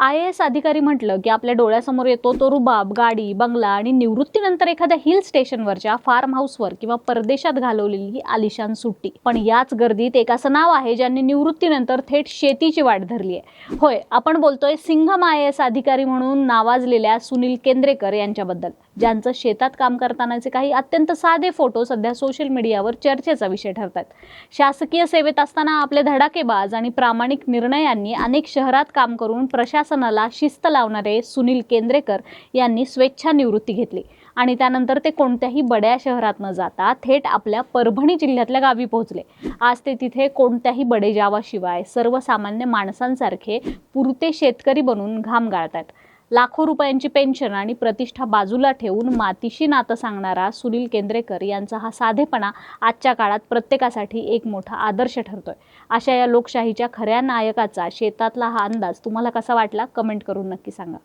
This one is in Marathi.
IAS अधिकारी म्हटलं की आपल्या डोळ्यासमोर येतो तो रुबाब, गाडी, बंगला आणि निवृत्तीनंतर एखाद्या हिल स्टेशनवरच्या फार्म हाऊसवर किंवा परदेशात घालवलेली ही आलिशान सुट्टी. पण याच गर्दीत एक असं नाव आहे ज्यांनी निवृत्तीनंतर थेट शेतीची वाट धरली आहे. होय, आपण बोलतोय सिंघम IAS अधिकारी म्हणून नावाजलेल्या सुनील केंद्रेकर यांच्याबद्दल, ज्यांचं शेतात काम करतानाचे काही अत्यंत साधे फोटो सध्या सोशल मीडियावर चर्चेचा विषय ठरतात. शासकीय सेवेत असताना आपले धडाकेबाज आणि प्रामाणिक निर्णयांनी अनेक शहरात काम करून प्रशासनाला शिस्त लावणारे सुनील केंद्रेकर यांनी स्वेच्छानिवृत्ती घेतली आणि त्यानंतर ते कोणत्याही बड्या शहरात न जाता थेट आपल्या परभणी जिल्ह्यातल्या गावी पोहोचले. आज ते तिथे कोणत्याही बडेजावाशिवाय सर्वसामान्य माणसांसारखे पुरते शेतकरी बनून घाम गाळतात. लाखो रुपयांची पेन्शन आणि प्रतिष्ठा बाजूला ठेवून मातीशी नातं सांगणारा सुनील केंद्रेकर यांचा हा साधेपणा आजच्या काळात प्रत्येकासाठी एक मोठा आदर्श ठरतोय. अशा या लोकशाहीच्या खऱ्या नायकाचा शेतातला हा अंदाज तुम्हाला कसा वाटला, कमेंट करून नक्की सांगा.